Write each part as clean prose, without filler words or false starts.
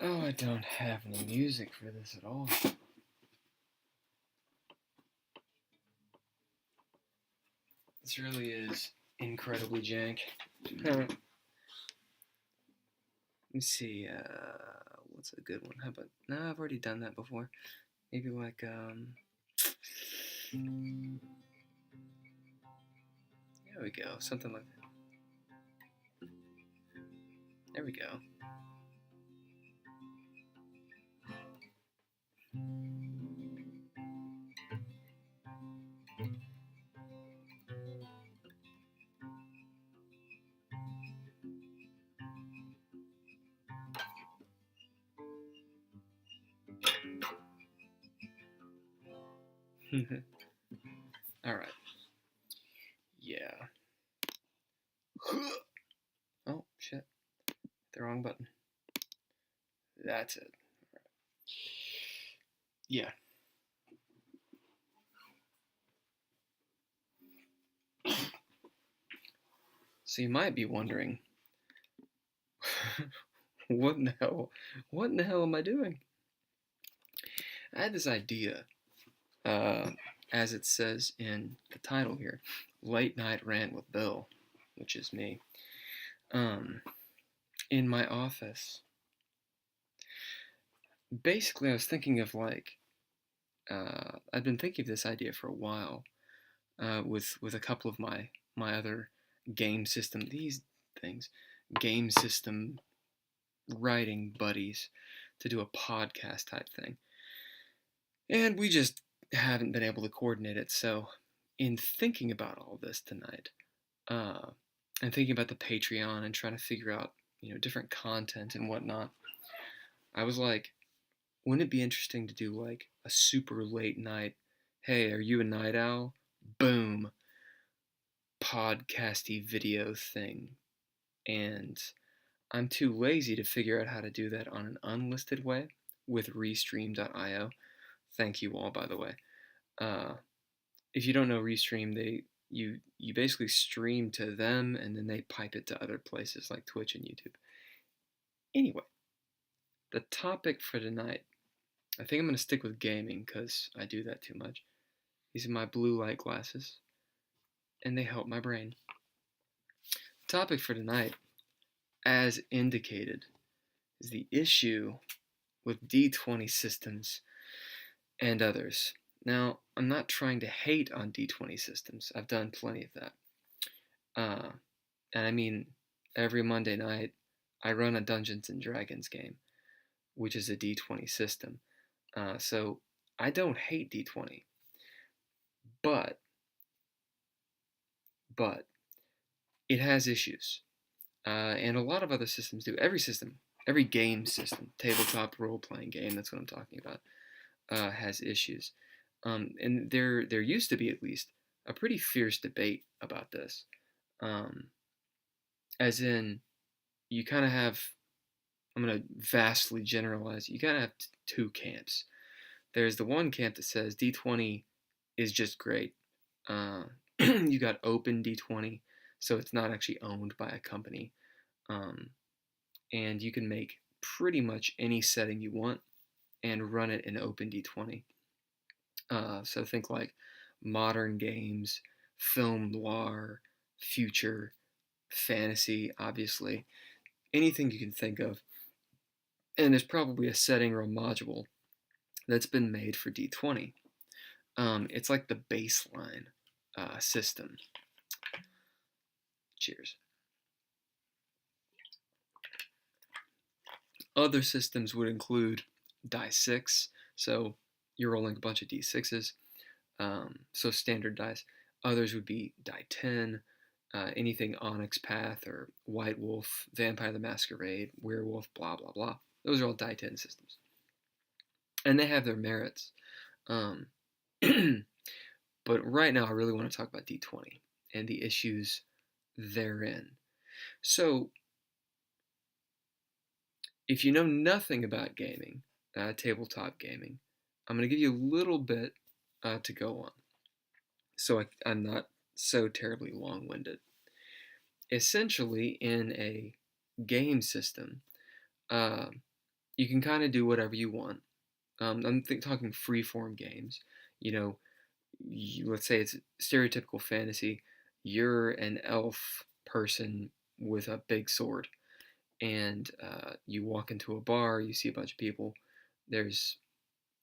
Oh, I don't have any music for this at all. This really is incredibly jank. Let me see, what's a good one? How about, no, I've already done that before. Maybe like, there we go, something like that. There we go. Alright. Yeah. Oh, shit. The wrong button. That's it. Right. Yeah. So you might be wondering, what in the hell am I doing? I had this idea, as it says in the title here, Late Night Rant with Bill, which is me, in my office. Basically, I was thinking of I've been thinking of this idea for a while, with a couple of my other game system writing buddies, to do a podcast type thing, and we just haven't been able to coordinate it. So, in thinking about all this tonight, and thinking about the Patreon and trying to figure out different content and whatnot, I was like, wouldn't it be interesting to do like a super late night, hey, are you a night owl? Boom, podcasty video thing. And I'm too lazy to figure out how to do that on an unlisted way with Restream.io. Thank you all, by the way. If you don't know Restream, you basically stream to them and then they pipe it to other places like Twitch and YouTube. Anyway, the topic for tonight, I think I'm going to stick with gaming because I do that too much. These are my blue light glasses, and they help my brain. The topic for tonight, as indicated, is the issue with D20 systems and others. Now, I'm not trying to hate on D20 systems. I've done plenty of that. And I mean, every Monday night, I run a Dungeons & Dragons game, which is a D20 system. So I don't hate D20, but it has issues, and a lot of other systems do. Every game system, tabletop role-playing game, that's what I'm talking about, has issues. And there used to be, at least, a pretty fierce debate about this. As in, you kind of have, I'm going to vastly generalize, you kind of have two camps. There's the one camp that says D20 is just great. You got open D20, so it's not actually owned by a company. And you can make pretty much any setting you want and run it in open D20. So think like modern games, film noir, future, fantasy, obviously. Anything you can think of. And there's probably a setting or a module that's been made for D20. It's like the baseline system. Cheers. Other systems would include die 6, so you're rolling a bunch of d6s, so standard dice. Others would be die 10, anything Onyx Path or White Wolf, Vampire the Masquerade, Werewolf, blah, blah, blah. Those are all die 10 systems. And they have their merits. But right now I really want to talk about D20 and the issues therein. So, if you know nothing about gaming, tabletop gaming, I'm going to give you a little bit to go on, so I'm not so terribly long-winded. Essentially, in a game system, you you can kind of do whatever you want. I'm talking free-form games. You know, let's say it's stereotypical fantasy. You're an elf person with a big sword, and you walk into a bar. You see a bunch of people. There's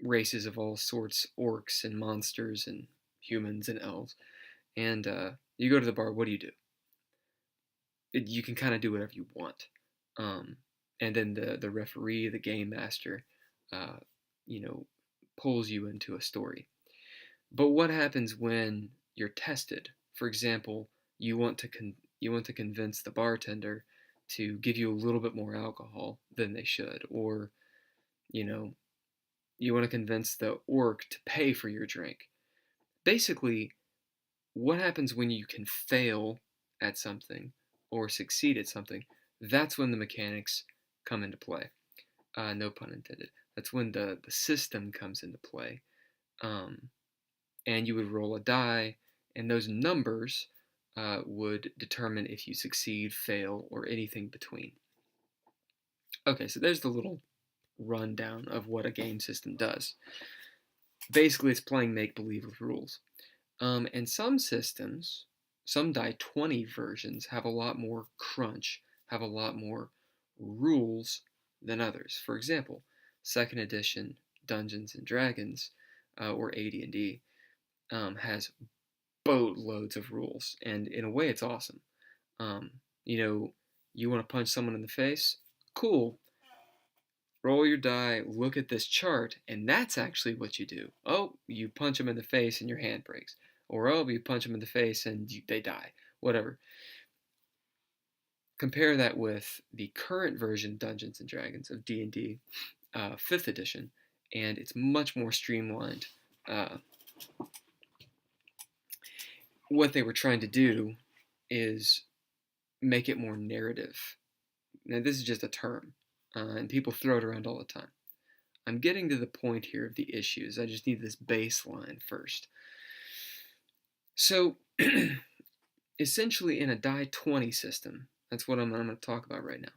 races of all sorts, orcs and monsters and humans and elves. And you go to the bar. What do? You can kind of do whatever you want. Um, and then the referee, the game master, uh, you know, pulls you into a story. But what happens when you're tested? For example, you want to convince the bartender to give you a little bit more alcohol than they should, or you know, you want to convince the orc to pay for your drink. Basically, what happens when you can fail at something or succeed at something? That's when the mechanics come into play. No pun intended. That's when the system comes into play. Um, and you would roll a die, and those numbers would determine if you succeed, fail, or anything between. Okay, so there's the little rundown of what a game system does. Basically, it's playing make-believe with rules. And some systems, some d20 versions, have a lot more crunch, have a lot more rules than others. For example, second edition Dungeons and Dragons, or AD&D, has boatloads of rules, and in a way, it's awesome. Um, you know, you want to punch someone in the face? Cool. Roll your die, look at this chart, and that's actually what you do. Oh, you punch them in the face and your hand breaks. Or, oh, you punch them in the face and they die. Whatever. Compare that with the current version Dungeons & Dragons of D&D, 5th edition, and it's much more streamlined. What they were trying to do is make it more narrative. Now, this is just a term, and people throw it around all the time. I'm getting to the point here of the issues. I just need this baseline first. So, essentially, in a d20 system, that's what I'm going to talk about right now.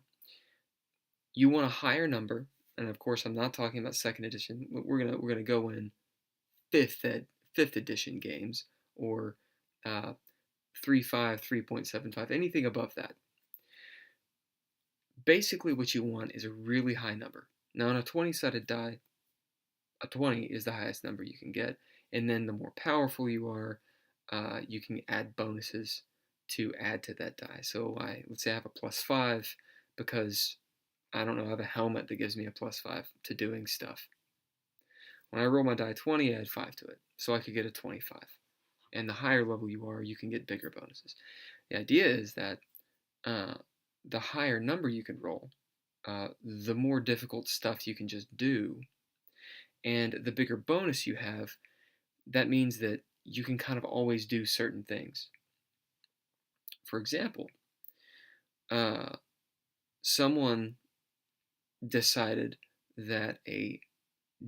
You want a higher number, and of course, I'm not talking about second edition. We're gonna go in fifth edition games, or 3.5, 3.75, anything above that. Basically, what you want is a really high number. Now, on a 20-sided die, a 20 is the highest number you can get, and then the more powerful you are, you can add bonuses to add to that die. So let's say I have a +5 because, I don't know, I have a helmet that gives me a +5 to doing stuff. When I roll my die 20, I add 5 to it, so I could get a 25. And the higher level you are, you can get bigger bonuses. The idea is that the higher number you can roll, the more difficult stuff you can just do, and the bigger bonus you have, that means that you can kind of always do certain things. For example, someone decided that a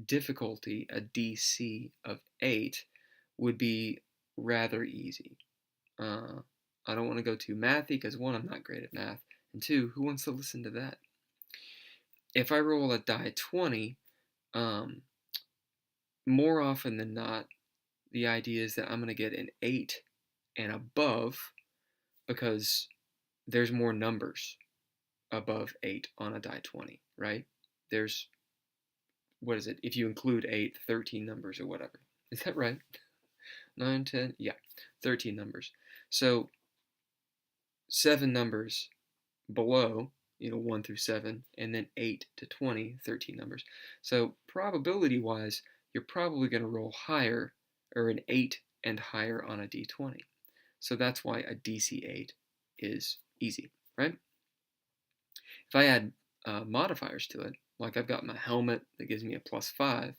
difficulty, a DC of 8, would be rather easy. I don't want to go too mathy because, one, I'm not great at math, and two, who wants to listen to that? If I roll a die 20, more often than not, the idea is that I'm going to get an 8 and above because there's more numbers above 8 on a die 20, right? There's, what is it? If you include 8, 13 numbers or whatever. Is that right? 9, 10? Yeah, 13 numbers. So 7 numbers below, 1 through 7, and then 8 to 20, 13 numbers. So probability-wise, you're probably going to roll higher, or an 8 and higher on a d20. So that's why a DC8 is easy, right? If I add modifiers to it, like I've got my helmet that gives me a +5,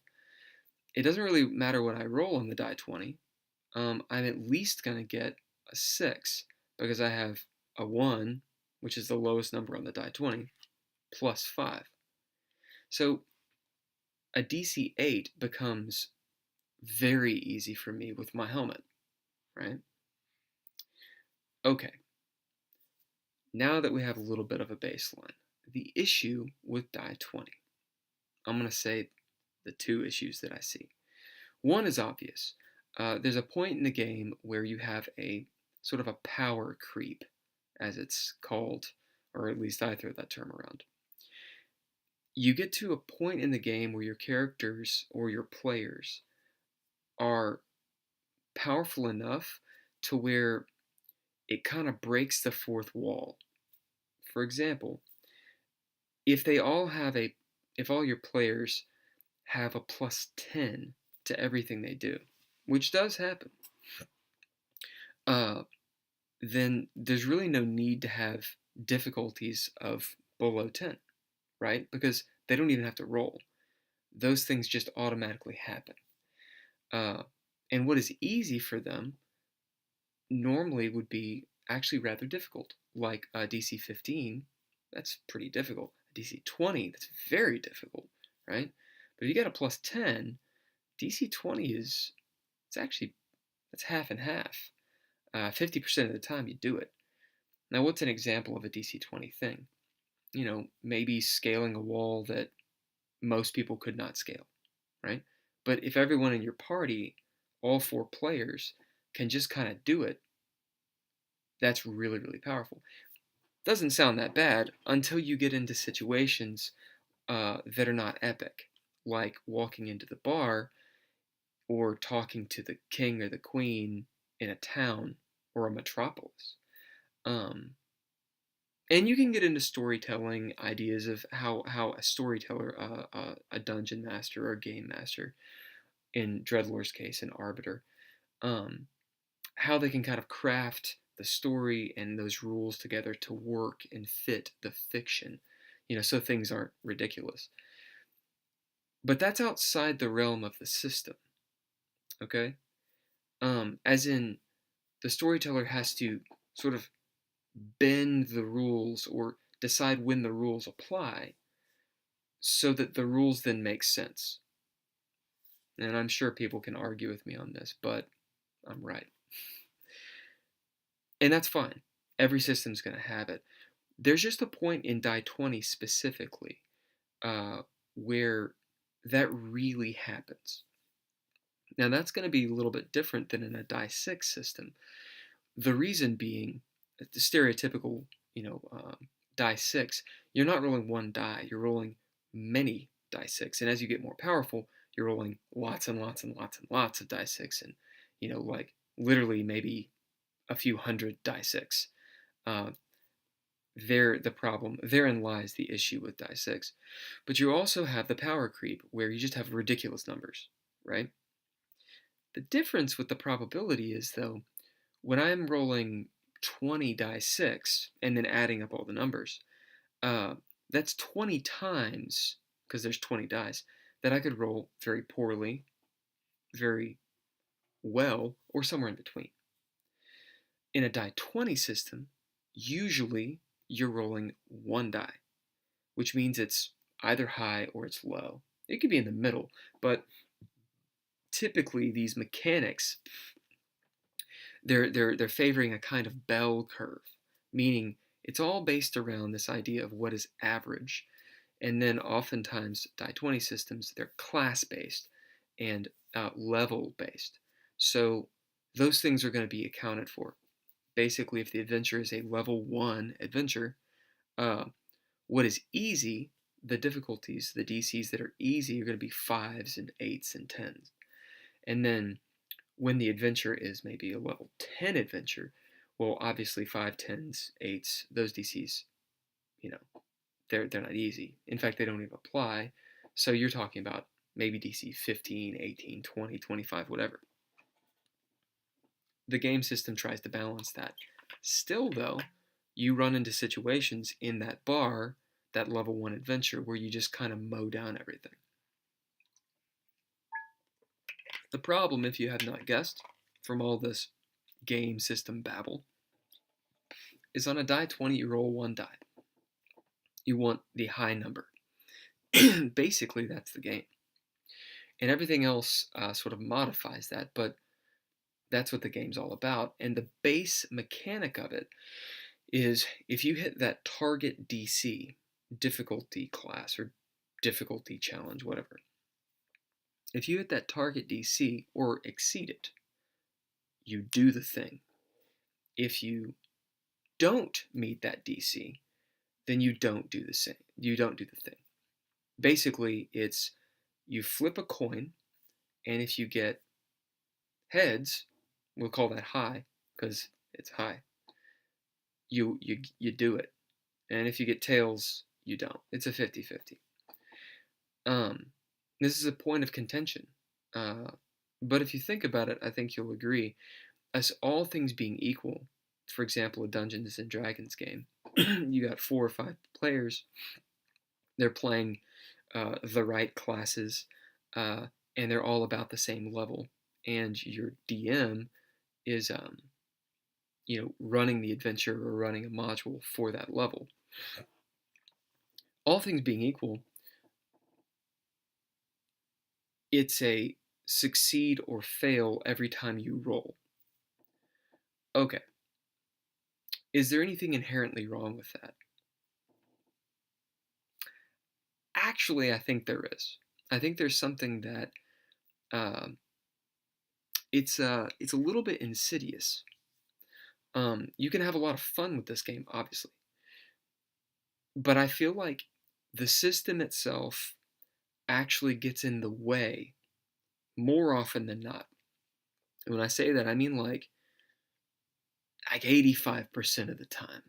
it doesn't really matter what I roll on the die 20. I'm at least going to get a 6 because I have a 1, which is the lowest number on the die 20, +5. So a DC8 becomes very easy for me with my helmet, right? Okay, now that we have a little bit of a baseline, the issue with die 20. I'm going to say the two issues that I see. One is obvious. There's a point in the game where you have a sort of a power creep, as it's called, or at least I throw that term around. You get to a point in the game where your characters or your players are powerful enough to where it kind of breaks the fourth wall. For example, if they all have a if all your players have a plus 10 to everything they do, which does happen, uh, then there's really no need to have difficulties of below 10, right? Because they don't even have to roll. Those things just automatically happen. Uh, and what is easy for them normally would be actually rather difficult, like DC 15. That's pretty difficult. DC 20, that's very difficult, right? But if you get a plus 10, DC 20 it's actually, that's half and half. 50% of the time you do it. Now, what's an example of a DC 20 thing? Maybe scaling a wall that most people could not scale, right? But if everyone in your party, all 4 players, can just kind of do it, that's really, really powerful. Doesn't sound that bad until you get into situations that are not epic, like walking into the bar or talking to the king or the queen in a town or a metropolis. Um, and you can get into storytelling ideas of how a storyteller, a dungeon master or a game master, in DreadLore's case, an Arbiter, um, how they can kind of craft the story and those rules together to work and fit the fiction, so things aren't ridiculous. But that's outside the realm of the system, okay? As in, the storyteller has to sort of bend the rules or decide when the rules apply so that the rules then make sense. And I'm sure people can argue with me on this, but I'm right. And that's fine. Every system's going to have it. There's just a point in die 20 specifically where that really happens. Now, that's going to be a little bit different than in a die 6 system. The reason being, the stereotypical, die 6, you're not rolling one die, you're rolling many die 6. And as you get more powerful, you're rolling lots and lots and lots and lots of die 6, and, like literally maybe a few hundred die 6. Therein lies the issue with die 6. But you also have the power creep, where you just have ridiculous numbers, right? The difference with the probability is, though, when I'm rolling 20 die 6 and then adding up all the numbers, that's 20 times, because there's 20 dice, that I could roll very poorly, very well, or somewhere in between. In a die 20 system, usually you're rolling one die, which means it's either high or it's low. It could be in the middle, but typically these mechanics, they're favoring a kind of bell curve, meaning it's all based around this idea of what is average. And then oftentimes die 20 systems, they're class based and level based. So those things are going to be accounted for. Basically, if the adventure is a level 1 adventure, what is easy, the difficulties, the DCs that are easy are going to be 5s and 8s and 10s. And then when the adventure is maybe a level 10 adventure, well, obviously 5, 10s, 8s, those DCs, they're not easy. In fact, they don't even apply. So you're talking about maybe DC 15, 18, 20, 25, whatever. The game system tries to balance that. Still, though, you run into situations in that bar, that level 1 adventure, where you just kind of mow down everything. The problem, if you have not guessed from all this game system babble, is on a die 20, you roll one die. You want the high number. Basically, that's the game. And everything else sort of modifies that, but that's what the game's all about. And the base mechanic of it is, if you hit that target DC difficulty class or difficulty challenge, whatever. If you hit that target DC or exceed it, you do the thing. If you don't meet that DC, then you don't do the same. You don't do the thing. Basically, it's you flip a coin, and if you get heads, we'll call that high because it's high. You do it, and if you get tails, you don't. It's a 50-50. This is a point of contention, but if you think about it, I think you'll agree. As all things being equal, for example, a Dungeons and Dragons game, you got 4 or 5 players. They're playing the right classes, and they're all about the same level. And your DM is, running the adventure or running a module for that level. All things being equal, it's a succeed or fail every time you roll. Okay. Is there anything inherently wrong with that? Actually, I think there is. I think there's something that it's a little bit insidious. You can have a lot of fun with this game, obviously, but I feel like the system itself actually gets in the way more often than not. And when I say that, I mean like 85% of the time.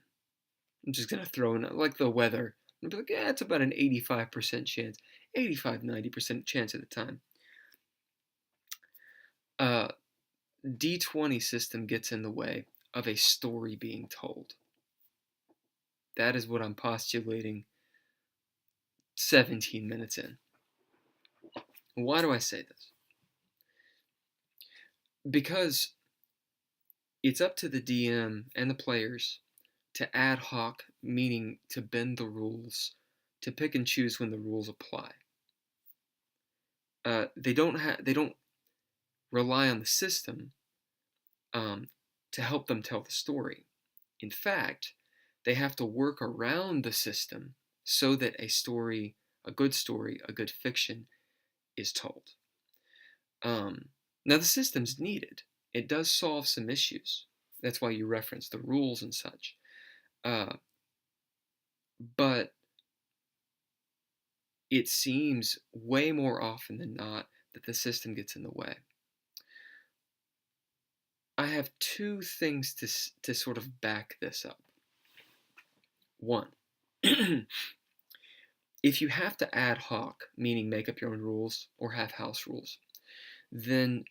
I'm just gonna throw in like the weather. I'll be like, yeah, it's about an 85% chance, 85-90% chance of the time. D20 system gets in the way of a story being told. That is what I'm postulating 17 minutes in. Why do I say this? Because it's up to the DM and the players to ad hoc, meaning to bend the rules, to pick and choose when the rules apply. They don't rely on the system to help them tell the story. In fact, they have to work around the system so that a good story, a good fiction, is told. Now the system's needed. It does solve some issues. That's why you reference the rules and such. But it seems way more often than not that the system gets in the way. I have 2 things to sort of back this up. 1, if you have to ad hoc, meaning make up your own rules or have house rules, then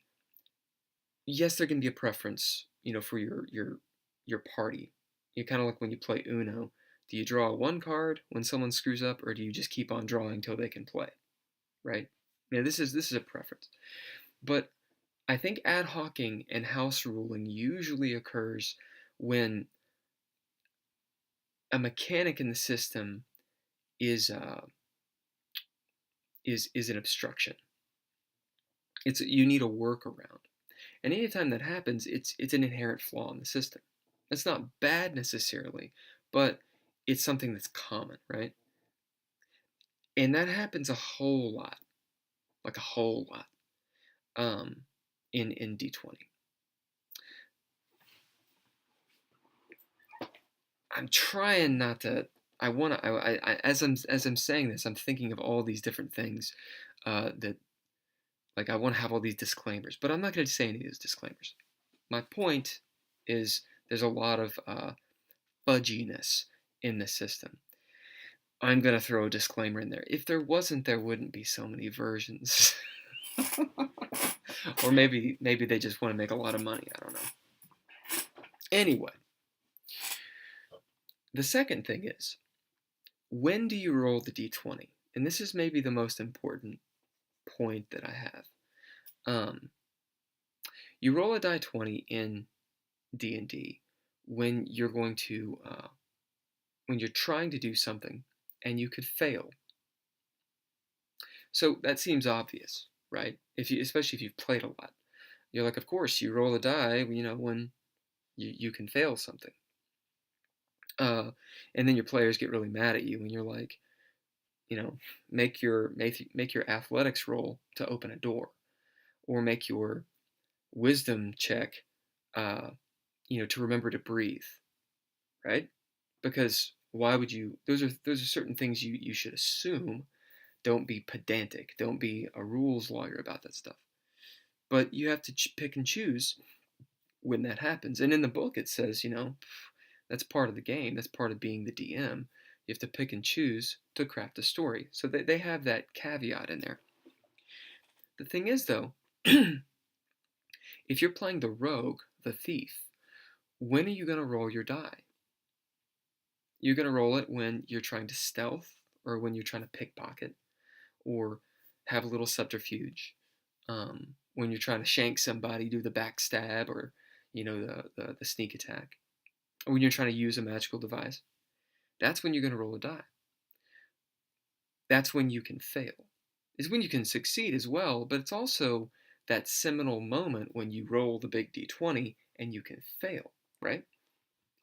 yes, there can be a preference, for your party. Kind of like when you play Uno. Do you draw 1 card when someone screws up, or do you just keep on drawing till they can play? Right? This is a preference. But I think ad hocing and house ruling usually occurs when a mechanic in the system is an obstruction. You need a workaround. And anytime that happens, it's an inherent flaw in the system. It's not bad necessarily, but it's something that's common, right? And that happens a whole lot, like a whole lot, in D20. I'm trying not to. As I'm saying this, I'm thinking of all these different things that, like, I want to have all these disclaimers, but I'm not going to say any of these disclaimers. My point is there's a lot of fudginess in the system. I'm going to throw a disclaimer in there. If there wasn't, there wouldn't be so many versions. Or maybe they just want to make a lot of money. I don't know. Anyway, the second thing is, when do you roll the d20? And this is maybe the most important point that I have. You roll a die 20 in D&D when you're going to when you're trying to do something and you could fail. So that seems obvious, right? Especially if you've played a lot, you're like, of course, you roll a die, when you can fail something. And then your players get really mad at you, and you're like, you know, make your athletics roll to open a door, or make your wisdom check, uh, to remember to breathe, right? Because why would you? Those are certain things you should assume. Don't be pedantic. Don't be a rules lawyer about that stuff. But you have to pick and choose when that happens. And in the book, it says, that's part of the game. That's part of being the DM. You have to pick and choose to craft a story. So they have that caveat in there. The thing is, though, if you're playing the rogue, the thief, when are you going to roll your die? You're going to roll it when you're trying to stealth, or when you're trying to pickpocket, or have a little subterfuge. When you're trying to shank somebody, do the backstab, or the sneak attack, or when you're trying to use a magical device. That's when you're going to roll a die. That's when you can fail. Is when you can succeed as well, but it's also that seminal moment when you roll the big d20 and you can fail, right?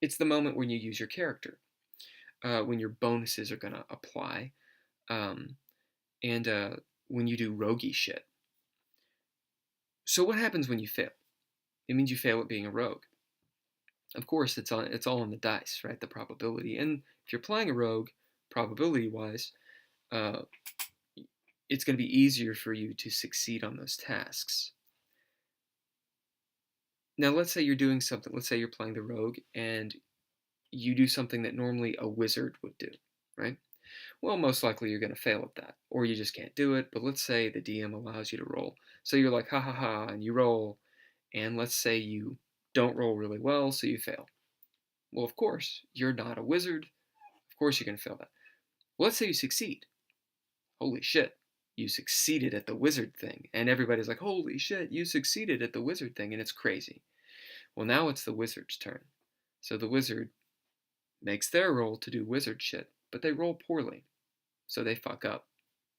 It's the moment when you use your character, when your bonuses are going to apply, and when you do roguey shit. So what happens when you fail? It means you fail at being a rogue. Of course, it's all on the dice, right? The probability. And if you're playing a rogue, probability-wise, it's going to be easier for you to succeed on those tasks. Now, let's say you're doing something. Let's say you're playing the rogue, and you do something that normally a wizard would do, right? Well, most likely you're going to fail at that, or you just can't do it. But let's say the DM allows you to roll. So you're like, ha ha ha, and you roll, and let's say you don't roll really well, so you fail. Well, of course, you're not a wizard. Of course you're going to fail that. Well, let's say you succeed. Holy shit, you succeeded at the wizard thing. And everybody's like, holy shit, you succeeded at the wizard thing, and it's crazy. Well, now it's the wizard's turn. So the wizard makes their roll to do wizard shit, but they roll poorly. So they fuck up.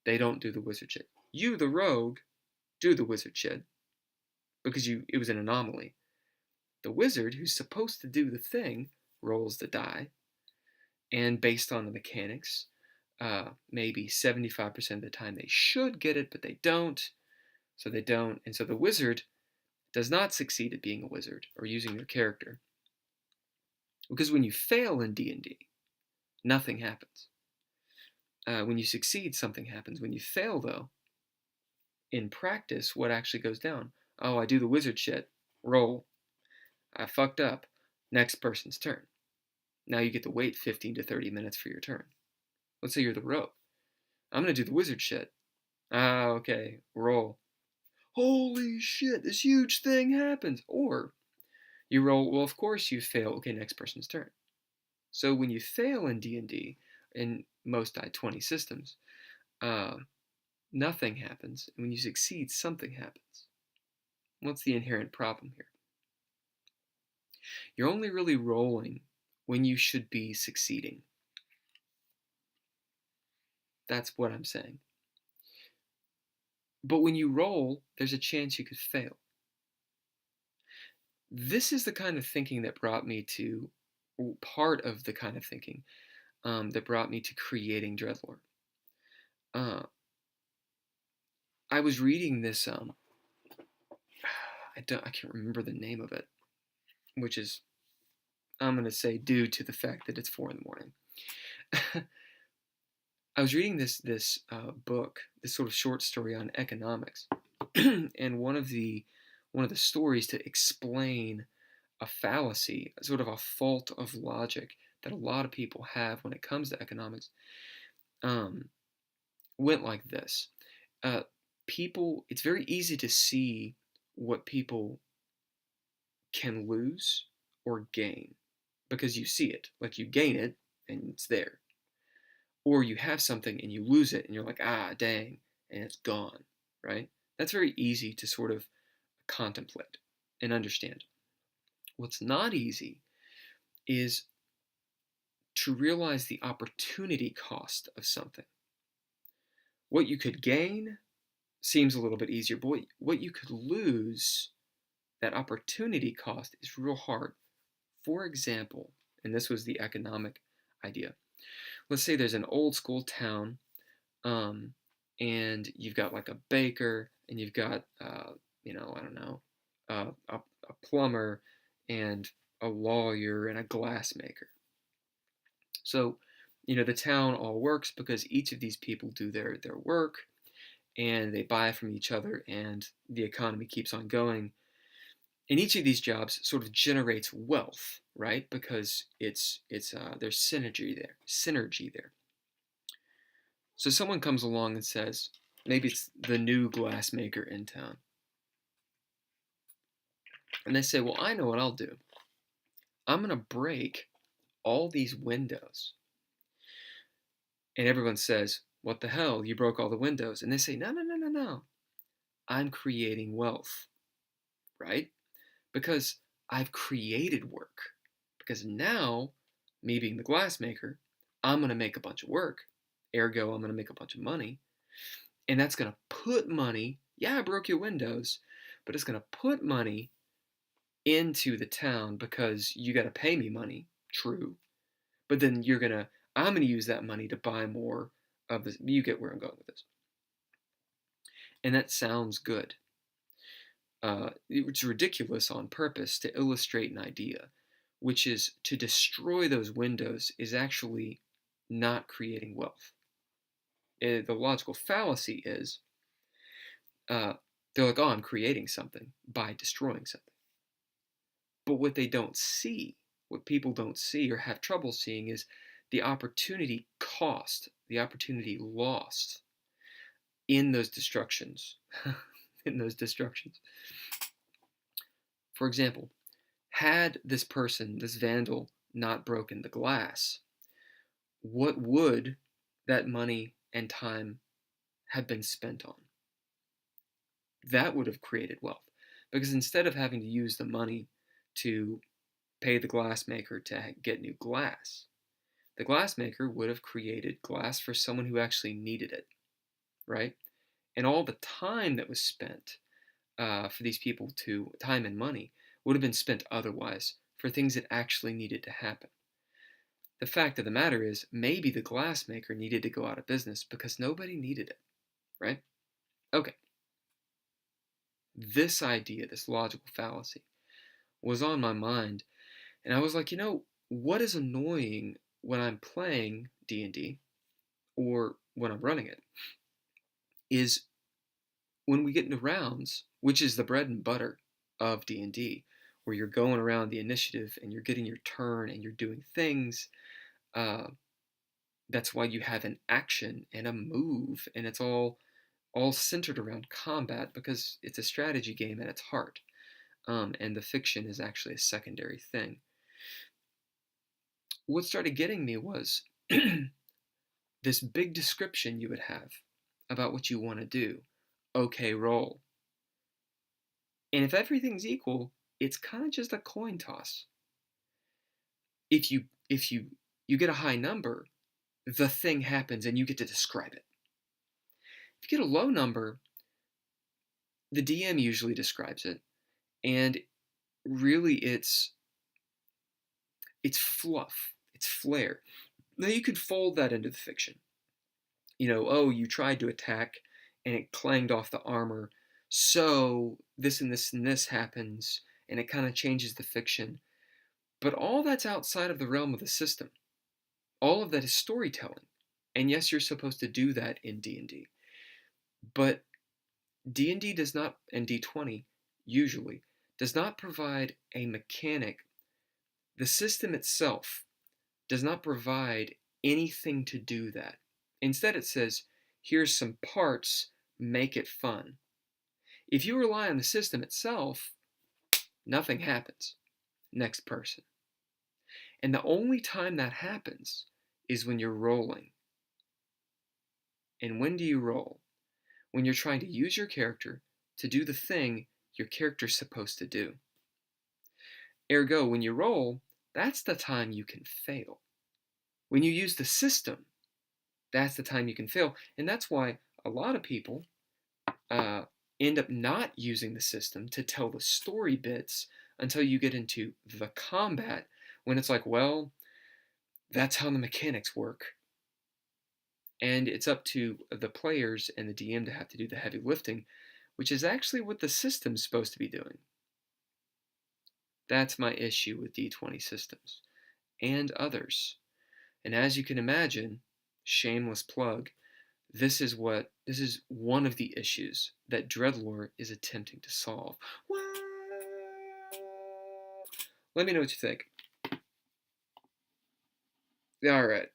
They don't do the wizard shit. You, the rogue, do the wizard shit because it was an anomaly. The wizard, who's supposed to do the thing, rolls the die, and based on the mechanics, maybe 75% of the time they should get it, but they don't. So they don't, and so the wizard does not succeed at being a wizard or using their character. Because when you fail in D&D, nothing happens. When you succeed, something happens. When you fail, though, in practice, what actually goes down? Oh, I do the wizard shit. Roll. I fucked up. Next person's turn. Now you get to wait 15 to 30 minutes for your turn. Let's say you're the rogue. I'm going to do the wizard shit. Ah, okay. Roll. Holy shit, this huge thing happens. Or you roll, well, of course you fail. Okay, next person's turn. So when you fail in D&D, in most D20 systems, nothing happens. And when you succeed, something happens. What's the inherent problem here? You're only really rolling when you should be succeeding. That's what I'm saying. But when you roll, there's a chance you could fail. This is the kind of thinking that brought me to, part of the kind of thinking that brought me to creating DreadLore. I was reading this, I can't remember the name of it, which is, I'm going to say, due to the fact that it's 4 in the morning. I was reading this book, this sort of short story on economics, and one of the stories to explain a fallacy, sort of a fault of logic that a lot of people have when it comes to economics, went like this. It's very easy to see what people can lose or gain because you see it. Like, you gain it and it's there. Or you have something and you lose it and you're like, ah, dang, and it's gone, right? That's very easy to sort of contemplate and understand. What's not easy is to realize the opportunity cost of something. What you could gain seems a little bit easier, but what you could lose, that opportunity cost, is real hard. For example, and this was the economic idea, let's say there's an old school town Um, and you've got like a baker, and you've got, I don't know, a plumber, and a lawyer, and a glassmaker. So, the town all works because each of these people do their work, and they buy from each other, and the economy keeps on going. And each of these jobs sort of generates wealth, right? Because there's synergy there. So someone comes along and says, maybe it's the new glassmaker in town, and they say, well, I know what I'll do. I'm gonna break all these windows. And everyone says, what the hell? You broke all the windows. And they say, no, no, no, no, no. I'm creating wealth, right? Because I've created work. Because now, me being the glassmaker, I'm going to make a bunch of work. Ergo, I'm going to make a bunch of money. And that's going to put money, yeah, I broke your windows, but it's going to put money into the town because you got to pay me money, true. But then I'm going to use that money to buy more of this. You get where I'm going with this. And that sounds good. It's ridiculous on purpose to illustrate an idea, which is to destroy those windows is actually not creating wealth. The logical fallacy is they're like, oh, I'm creating something by destroying something. But what they don't see, what people don't see or have trouble seeing, is the opportunity cost, the opportunity lost in those destructions. in those destructions. For example, had this person, this vandal, not broken the glass, what would that money and time have been spent on? That would have created wealth. Because instead of having to use the money to pay the glassmaker to get new glass, the glassmaker would have created glass for someone who actually needed it, right? And all the time that was spent for these people time and money, would have been spent otherwise for things that actually needed to happen. The fact of the matter is, maybe the glassmaker needed to go out of business because nobody needed it, right? Okay. This idea, this logical fallacy, was on my mind, and I was like, what is annoying when I'm playing D&D, or when I'm running it, is when we get into rounds, which is the bread and butter of D&D, where you're going around the initiative and you're getting your turn and you're doing things. That's why you have an action and a move, and it's all centered around combat because it's a strategy game at its heart, and the fiction is actually a secondary thing. What started getting me was this big description you would have about what you want to do. Okay, roll. And if everything's equal, it's kind of just a coin toss. If you get a high number, the thing happens and you get to describe it. If you get a low number, the DM usually describes it, and really it's fluff, it's flair. Now you could fold that into the fiction. You tried to attack and it clanged off the armor, so this and this and this happens, and it kind of changes the fiction. But all that's outside of the realm of the system. All of that is storytelling. And yes, you're supposed to do that in D&D. But D&D does not, and D20 usually, does not provide a mechanic. The system itself does not provide anything to do that. Instead, it says, here's some parts, make it fun. If you rely on the system itself, nothing happens. Next person. And the only time that happens is when you're rolling. And when do you roll? When you're trying to use your character to do the thing your character's supposed to do. Ergo, when you roll, that's the time you can fail. When you use the system, that's the time you can fail. And that's why a lot of people end up not using the system to tell the story bits until you get into the combat, when it's like, well, that's how the mechanics work. And it's up to the players and the DM to have to do the heavy lifting, which is actually what the system's supposed to be doing. That's my issue with D20 systems and others. And as you can imagine, shameless plug, this is one of the issues that DreadLore is attempting to solve. Let me know what you think. All right,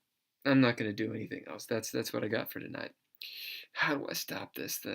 I'm not going to do anything else. That's what I got for tonight. How do I stop this thing?